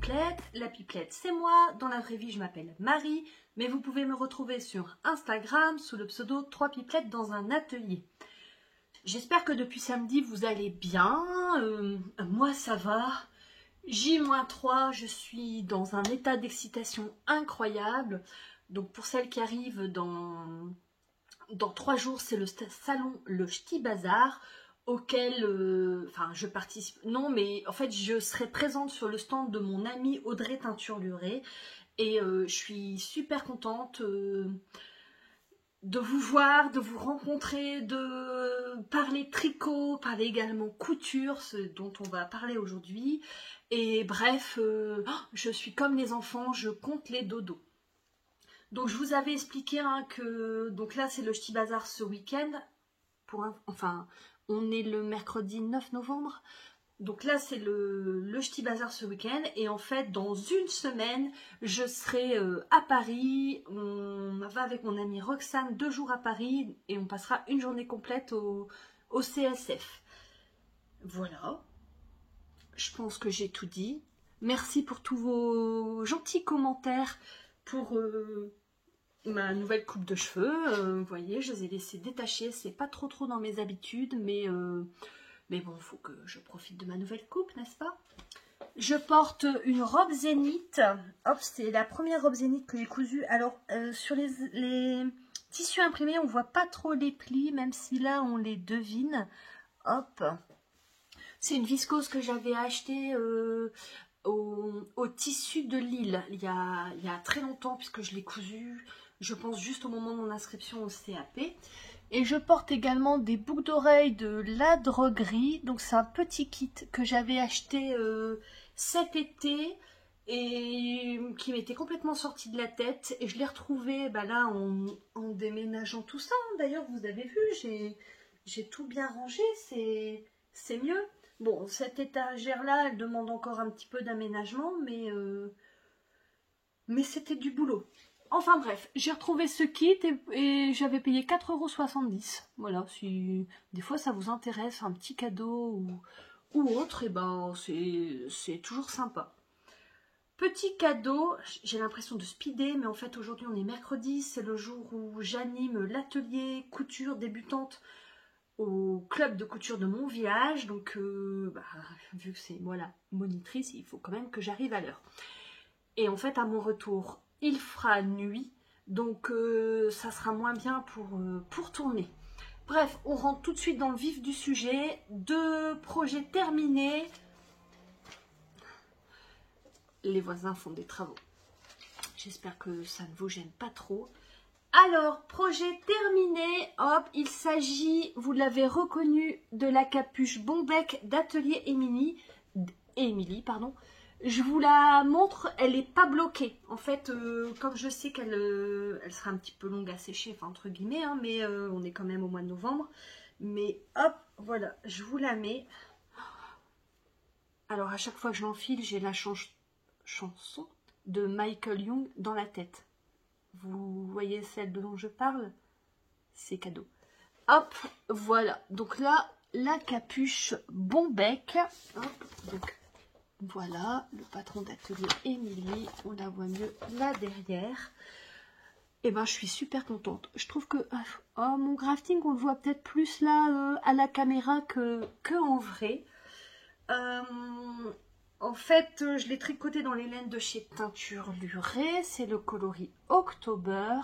Pipelette. La Pipelette, c'est moi. Dans la vraie vie, je m'appelle Marie, mais vous pouvez me retrouver sur Instagram sous le pseudo 3 Pipelettes dans un atelier. J'espère que depuis samedi, vous allez bien. Moi, ça va. J-3, je suis dans un état d'excitation incroyable. Donc, pour celles qui arrivent dans 3 jours, c'est le salon Le Ch'ti Bazar, auquel je participe. Non, mais en fait, je serai présente sur le stand de mon amie Audrey Teinture-Luré. Et je suis super contente de vous voir, de vous rencontrer, de parler tricot, parler également couture, ce dont on va parler aujourd'hui. Et bref, je suis comme les enfants, je compte les dodos. Donc je vous avais expliqué que donc là c'est le Ch'ti Bazar ce week-end. On est le mercredi 9 novembre. Donc là c'est le Ch'ti Bazar ce week-end. Et en fait dans une semaine je serai à Paris. On va avec mon amie Roxane 2 jours à Paris. Et on passera une journée complète au CSF. Voilà. Je pense que j'ai tout dit. Merci pour tous vos gentils commentaires pour ma nouvelle coupe de cheveux. Vous voyez, je les ai laissés détacher. C'est pas trop dans mes habitudes, mais bon, il faut que je profite de ma nouvelle coupe, n'est-ce pas? Je porte une robe zénith. Hop, c'est la première robe zénith que j'ai cousue. Alors, sur les tissus imprimés, on voit pas trop les plis, même si là, on les devine. Hop. C'est une viscose que j'avais achetée au tissu de Lille il y a très longtemps, puisque je l'ai cousue, je pense, juste au moment de mon inscription au CAP. Et je porte également des boucles d'oreilles de La Droguerie. Donc c'est un petit kit que j'avais acheté cet été et qui m'était complètement sorti de la tête. Et je l'ai retrouvé là en déménageant tout ça. D'ailleurs, vous avez vu, j'ai tout bien rangé, c'est mieux. Bon, cette étagère-là, elle demande encore un petit peu d'aménagement, mais c'était du boulot. Enfin bref, j'ai retrouvé ce kit et j'avais payé 4,70 €. Voilà, si des fois ça vous intéresse, un petit cadeau ou autre, et ben c'est toujours sympa. Petit cadeau, j'ai l'impression de speeder, mais en fait aujourd'hui on est mercredi, c'est le jour où j'anime l'atelier couture débutante au club de couture de mon village. Donc vu que c'est moi la monitrice, il faut quand même que j'arrive à l'heure. Et en fait à mon retour il fera nuit, donc ça sera moins bien pour tourner. Bref, on rentre tout de suite dans le vif du sujet. 2 projets terminés. Les voisins font des travaux, j'espère que ça ne vous gêne pas trop. Alors, projet terminé, hop, il s'agit, vous l'avez reconnu, de la capuche Bombec d'Atelier Émilie, pardon. Je vous la montre, elle n'est pas bloquée. En fait, comme je sais qu'elle sera un petit peu longue à sécher, enfin entre guillemets, mais on est quand même au mois de novembre. Mais hop, voilà, je vous la mets. Alors, à chaque fois que je l'enfile, j'ai la chanson de Michael Young dans la tête. Vous voyez celle dont je parle? C'est cadeau. Hop, voilà. Donc là, la capuche Bombec. Hop, donc voilà, le patron d'atelier Émilie. On la voit mieux là derrière. Et ben, je suis super contente. Je trouve que mon grafting, on le voit peut-être plus là à la caméra que en vrai. En fait, je l'ai tricoté dans les laines de chez Teinture-Luré. C'est le coloris October.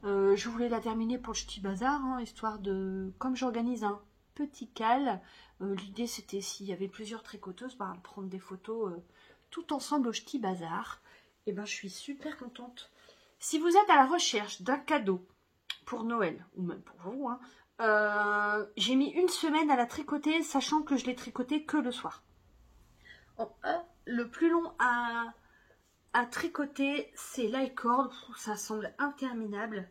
Je voulais la terminer pour le Ch'ti Bazar, histoire de... Comme j'organise un petit cal, l'idée c'était, s'il y avait plusieurs tricoteuses, prendre des photos tout ensemble au Ch'ti Bazar. Et ben, je suis super contente. Si vous êtes à la recherche d'un cadeau pour Noël, ou même pour vous, j'ai mis une semaine à la tricoter, sachant que je l'ai tricoté que le soir. Le plus long à tricoter, c'est l'aïcord. Ça semble interminable.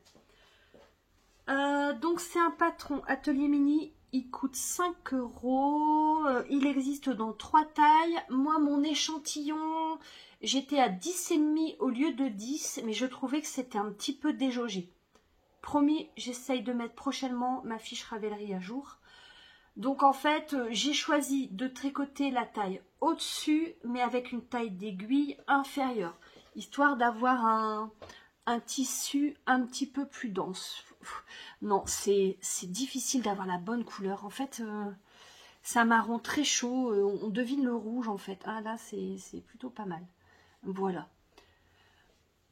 Donc c'est un patron Atelier Mini. Il coûte 5 €. Il existe dans 3 tailles. Moi, mon échantillon, j'étais à 10,5 au lieu de 10, mais je trouvais que c'était un petit peu déjaugé. Promis, j'essaye de mettre prochainement ma fiche Ravelry à jour. Donc en fait, j'ai choisi de tricoter la taille au-dessus, mais avec une taille d'aiguille inférieure, histoire d'avoir un tissu un petit peu plus dense. Non, c'est difficile d'avoir la bonne couleur. En fait, c'est un marron très chaud, on devine le rouge en fait. Ah là, c'est plutôt pas mal. Voilà.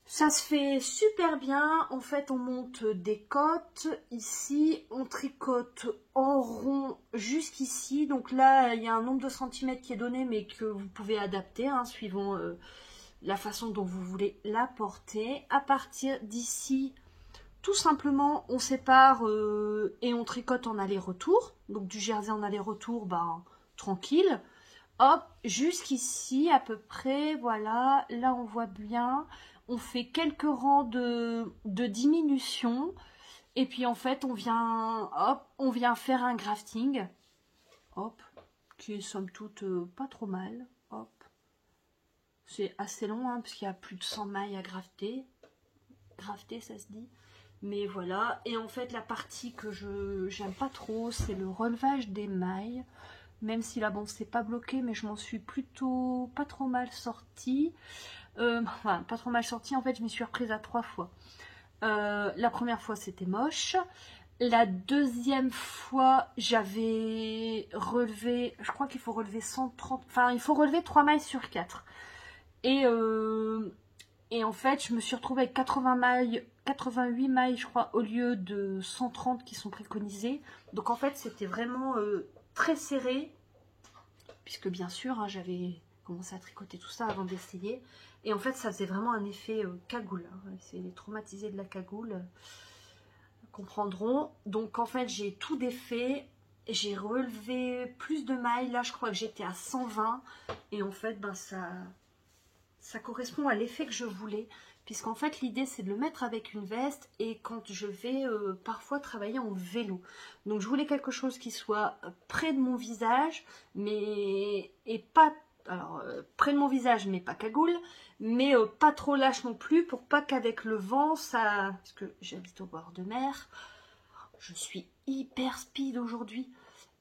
Ça se fait super bien. En fait, on monte des côtes. Ici, on tricote en rond jusqu'ici. Donc là, il y a un nombre de centimètres qui est donné, mais que vous pouvez adapter, hein, suivant la façon dont vous voulez la porter. À partir d'ici, tout simplement, on sépare et on tricote en aller-retour. Donc du jersey en aller-retour, ben, tranquille. Hop, jusqu'ici à peu près, voilà. Là, on voit bien. On fait quelques rangs de diminution. Et puis en fait, on vient, hop, on vient faire un grafting. Hop, qui est somme toute pas trop mal. Hop. C'est assez long, hein, parce qu'il y a plus de 100 mailles à grafter. Grafter, ça se dit. Mais voilà. Et en fait, la partie que j'aime pas trop, c'est le relevage des mailles. Même si là, bon, c'est pas bloqué, mais je m'en suis plutôt pas trop mal sortie. Enfin, pas trop mal sortie, en fait, je m'y suis reprise à 3 fois. La première fois, c'était moche. La deuxième fois, j'avais relevé, je crois qu'il faut relever 130, enfin, il faut relever 3 mailles sur 4. Et en fait, je me suis retrouvée avec 80 mailles, 88 mailles, je crois, au lieu de 130 qui sont préconisées. Donc, en fait, c'était vraiment très serré, puisque bien sûr, hein, j'avais commencé à tricoter tout ça avant d'essayer. Et en fait, ça faisait vraiment un effet cagoule. Hein. C'est les traumatisés de la cagoule comprendront. Donc, en fait, j'ai tout défait. J'ai relevé plus de mailles. Là, je crois que j'étais à 120. Et en fait, ben, ça correspond à l'effet que je voulais. Puisqu'en fait, l'idée, c'est de le mettre avec une veste. Et quand je vais parfois travailler en vélo. Donc, je voulais quelque chose qui soit près de mon visage. Mais et pas... Alors, près de mon visage, mais pas cagoule, mais pas trop lâche non plus, pour pas qu'avec le vent, ça... Parce que j'habite au bord de mer, je suis hyper speed aujourd'hui,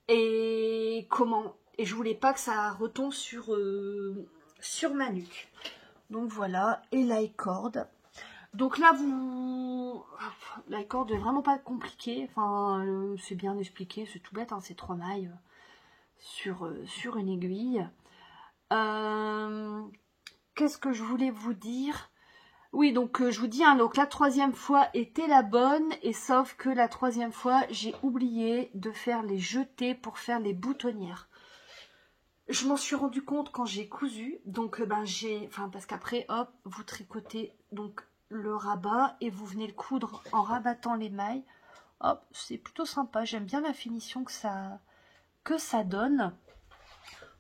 et comment... Et je voulais pas que ça retombe sur ma nuque. Donc voilà, et l'i-cord. Donc là, l'i-cord est vraiment pas compliqué, enfin, c'est bien expliqué, c'est tout bête, hein, c'est 3 mailles sur une aiguille. Qu'est-ce que je voulais vous dire? Oui, donc je vous dis, hein, donc la 3e fois était la bonne, et sauf que la 3e fois, j'ai oublié de faire les jetés pour faire les boutonnières. Je m'en suis rendu compte quand j'ai cousu, donc parce qu'après, hop, vous tricotez donc le rabat et vous venez le coudre en rabattant les mailles. Hop, c'est plutôt sympa, j'aime bien la finition que ça donne.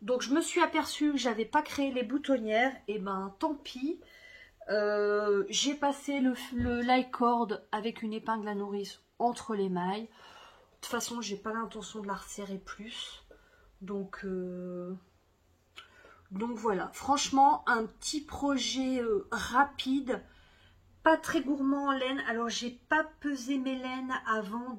Donc je me suis aperçue que j'avais pas créé les boutonnières, et ben tant pis. J'ai passé le l'i-cord avec une épingle à nourrice entre les mailles. De toute façon, j'ai pas l'intention de la resserrer plus. Donc voilà. Franchement, un petit projet rapide, pas très gourmand en laine. Alors j'ai pas pesé mes laines avant,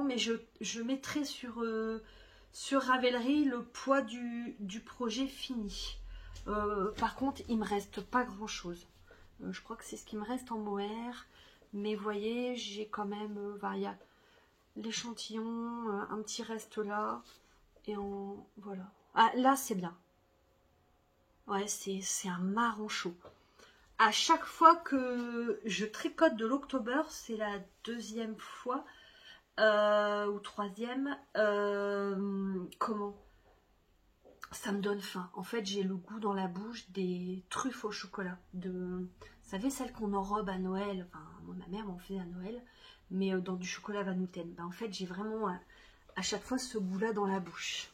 mais je mettrai sur Ravelry le poids du projet fini. Par contre, il me reste pas grand chose. Je crois que c'est ce qui me reste en mohair. Mais vous voyez, j'ai quand même... il y a l'échantillon, un petit reste là. Et voilà. Ah, là, c'est bien. Ouais, c'est un marron chaud. À chaque fois que je tricote de l'October, c'est la 2e fois... ou 3e, comment ça me donne faim. En fait, j'ai le goût dans la bouche des truffes au chocolat. Vous savez, celles qu'on enrobe à Noël. Enfin, moi, ma mère m'en fait à Noël, mais dans du chocolat Vanouten. En fait, j'ai vraiment à chaque fois ce goût-là dans la bouche.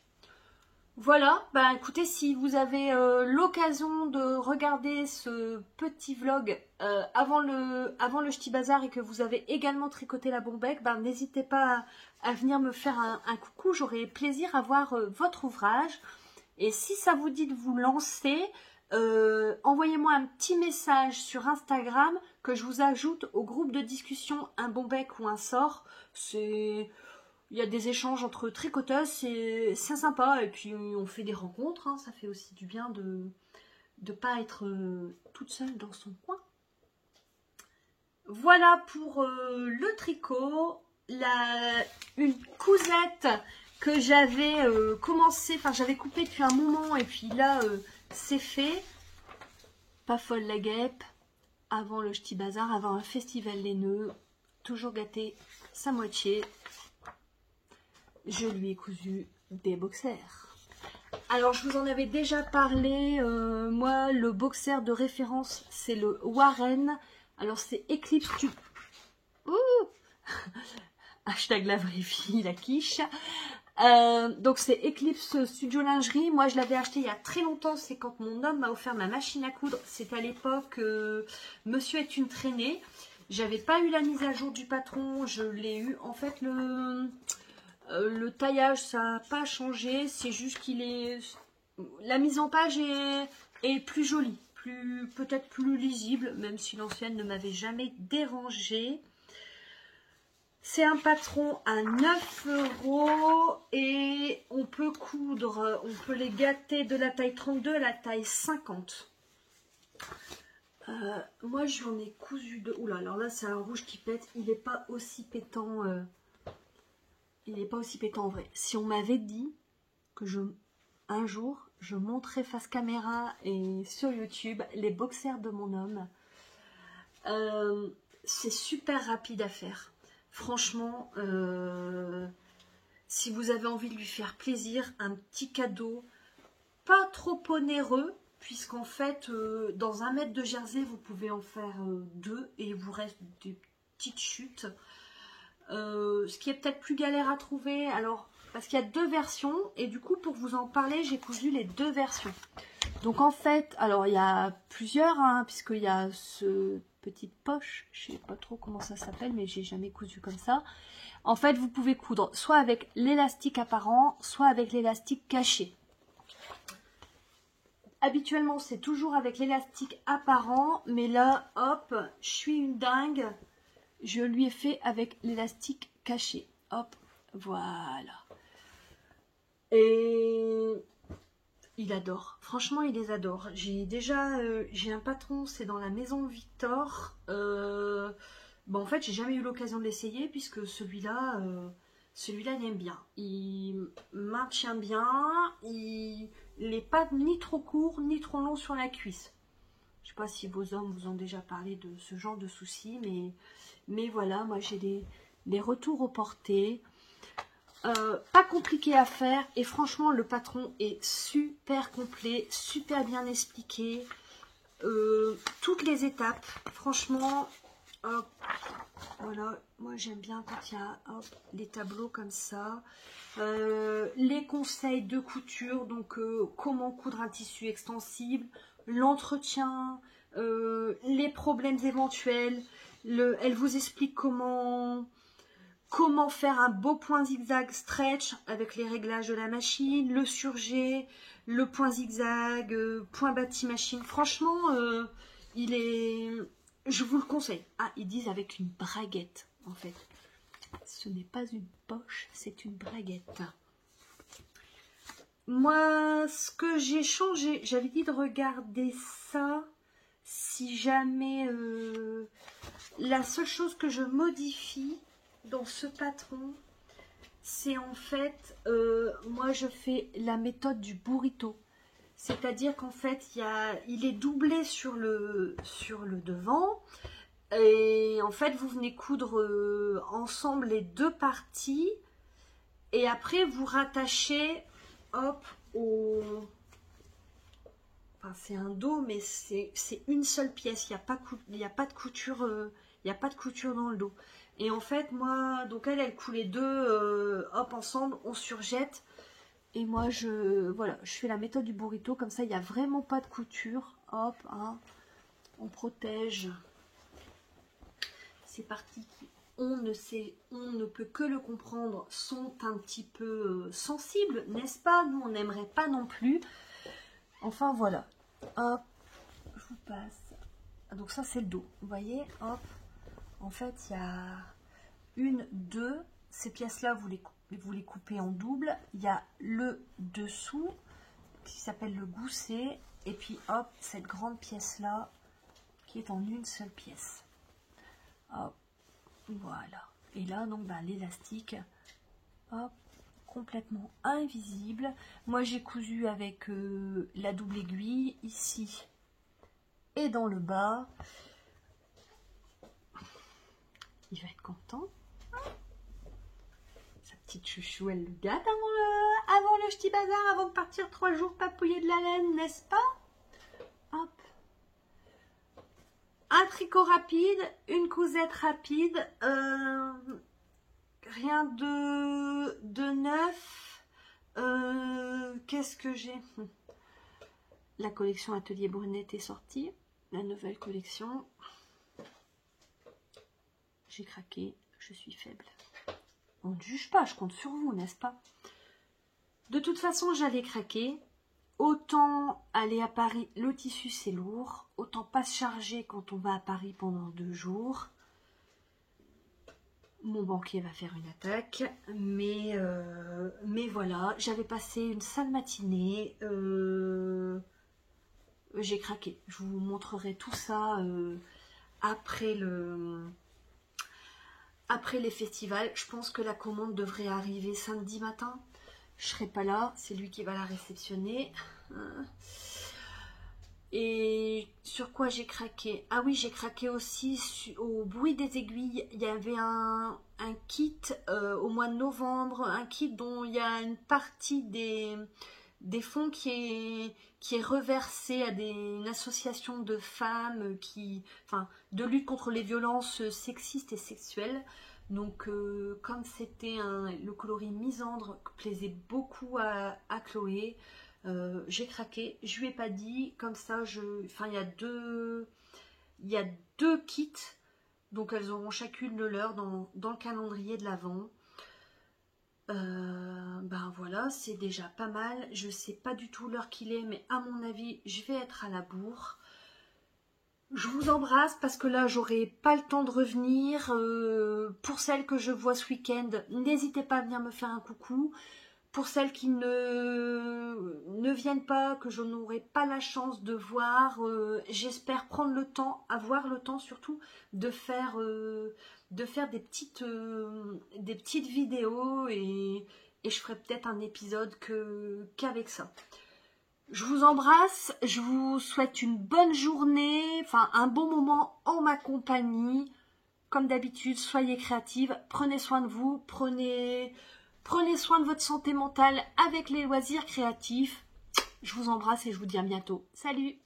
Voilà, écoutez, si vous avez l'occasion de regarder ce petit vlog avant le Ch'ti Bazar, et que vous avez également tricoté la Bombec, n'hésitez pas à venir me faire un coucou, j'aurai plaisir à voir votre ouvrage. Et si ça vous dit de vous lancer, envoyez-moi un petit message sur Instagram, que je vous ajoute au groupe de discussion Un Bombec ou un sort. il y a des échanges entre tricoteuses, c'est sympa. Et puis on fait des rencontres, hein, ça fait aussi du bien de ne pas être toute seule dans son coin. Voilà pour le tricot. Une cousette que j'avais commencé, enfin j'avais coupé depuis un moment et puis là c'est fait. Pas folle la guêpe, avant le Ch'ti Bazar, avant un festival des nœuds, toujours gâté sa moitié. Je lui ai cousu des boxers. Alors je vous en avais déjà parlé, moi le boxer de référence c'est le Warren. Alors c'est Eclipse Studio. Hashtag la vraie fille, la quiche. Donc c'est Eclipse Studio Lingerie. Moi je l'avais acheté il y a très longtemps. C'est quand mon homme m'a offert ma machine à coudre. C'est à l'époque Monsieur est une traînée. J'avais pas eu la mise à jour du patron. Je l'ai eu. En fait le taillage ça n'a pas changé. C'est juste qu'il est... La mise en page est plus jolie. Peut-être plus lisible. Même si l'ancienne ne m'avait jamais dérangée. C'est un patron à 9 € et on peut coudre, on peut les gâter de la taille 32 à la taille 50. Moi j'en ai cousu de... Oula, alors là c'est un rouge qui pète, il n'est pas aussi pétant. Il n'est pas aussi pétant en vrai. Si on m'avait dit que un jour je montrais face caméra et sur YouTube les boxers de mon homme, c'est super rapide à faire. Franchement, si vous avez envie de lui faire plaisir, un petit cadeau, pas trop onéreux, puisqu'en fait, dans 1 mètre de jersey, vous pouvez en faire 2 et il vous reste des petites chutes. Ce qui est peut-être plus galère à trouver, alors parce qu'il y a 2 versions, et du coup, pour vous en parler, j'ai cousu les 2 versions. Donc en fait, alors il y a plusieurs, hein, puisqu'il y a ce... petite poche, je sais pas trop comment ça s'appelle, mais j'ai jamais cousu comme ça. En fait, vous pouvez coudre soit avec l'élastique apparent, soit avec l'élastique caché. Habituellement, c'est toujours avec l'élastique apparent, mais là, hop, je suis une dingue. Je lui ai fait avec l'élastique caché. Hop, voilà. Et... il adore, franchement il les adore. J'ai déjà, j'ai un patron, c'est dans la maison Victor. Bon, en fait j'ai jamais eu l'occasion de l'essayer puisque celui-là il aime bien. Il maintient bien, il n'est pas ni trop court ni trop long sur la cuisse. Je sais pas si vos hommes vous ont déjà parlé de ce genre de soucis, mais voilà, moi j'ai des retours au porté. Pas compliqué à faire et franchement le patron est super complet, super bien expliqué, toutes les étapes, franchement, hop, voilà, moi j'aime bien quand il y a hop, les tableaux comme ça, les conseils de couture, donc comment coudre un tissu extensible, l'entretien, les problèmes éventuels, elle vous explique comment faire un beau point zigzag stretch avec les réglages de la machine, le surjet, le point zigzag, point bâti machine. Franchement, je vous le conseille. Ah, ils disent avec une braguette, en fait. Ce n'est pas une poche, c'est une braguette. Moi, ce que j'ai changé, j'avais dit de regarder ça, si jamais... la seule chose que je modifie dans ce patron, c'est en fait, moi je fais la méthode du burrito. C'est-à-dire qu'en fait, il est doublé sur le devant. Et en fait, vous venez coudre ensemble les 2 parties. Et après, vous rattachez, hop, enfin, c'est un dos, mais c'est une seule pièce. Il n'y a pas de couture, il n'y a pas de couture dans le dos. Et en fait, moi, donc elle coud les 2, hop, ensemble, on surjette. Et moi, voilà, je fais la méthode du burrito, comme ça, il n'y a vraiment pas de couture. Hop, hein, on protège. Ces parties qui, on ne peut que le comprendre, sont un petit peu sensibles, n'est-ce pas? Nous, on n'aimerait pas non plus. Enfin, voilà. Hop, je vous passe. Donc ça, c'est le dos. Vous voyez, hop. En fait, il y a 1, 2, ces pièces-là, vous les vous les coupez en double. Il y a le dessous qui s'appelle le gousset. Et puis hop, cette grande pièce là qui est en une seule pièce. Hop, voilà. Et là, donc, l'élastique, hop, complètement invisible. Moi, j'ai cousu avec la double aiguille ici et dans le bas. Il va être content. Sa petite chouchou, elle le gâte avant le ch'ti bazar, avant de partir 3 jours papouiller de la laine, n'est-ce pas? Hop. Un tricot rapide, une cousette rapide, rien de neuf. Qu'est-ce que j'ai? La collection Atelier Brunette est sortie, la nouvelle collection. J'ai craqué, je suis faible. On ne juge pas, je compte sur vous, n'est-ce pas? De toute façon, j'allais craquer. Autant aller à Paris, le tissu c'est lourd. Autant pas se charger quand on va à Paris pendant 2 jours. Mon banquier va faire une attaque. Mais voilà, j'avais passé une sale matinée. J'ai craqué. Je vous montrerai tout ça après les festivals. Je pense que la commande devrait arriver samedi matin. Je serai pas là, c'est lui qui va la réceptionner. Et sur quoi j'ai craqué? Ah oui, j'ai craqué aussi au bruit des aiguilles. Il y avait un kit au mois de novembre, un kit dont il y a une partie des fonds qui est reversé à une association de femmes de lutte contre les violences sexistes et sexuelles. Donc comme c'était le coloris misandre qui plaisait beaucoup à Chloé, j'ai craqué. Je lui ai pas dit, comme ça il y a deux kits, donc elles auront chacune le leur dans le calendrier de l'Avent. Voilà, c'est déjà pas mal. Je sais pas du tout l'heure qu'il est, mais à mon avis je vais être à la bourre. Je vous embrasse parce que là j'aurai pas le temps de revenir. Pour celles que je vois ce week-end, n'hésitez pas à venir me faire un coucou. Pour celles qui ne viennent pas, que je n'aurai pas la chance de voir, j'espère prendre le temps, avoir le temps surtout de faire des petites vidéos et je ferai peut-être un épisode qu'avec ça. Je vous embrasse, je vous souhaite une bonne journée, un bon moment en ma compagnie. Comme d'habitude, soyez créatives, prenez soin de vous, prenez soin de votre santé mentale avec les loisirs créatifs. Je vous embrasse et je vous dis à bientôt. Salut!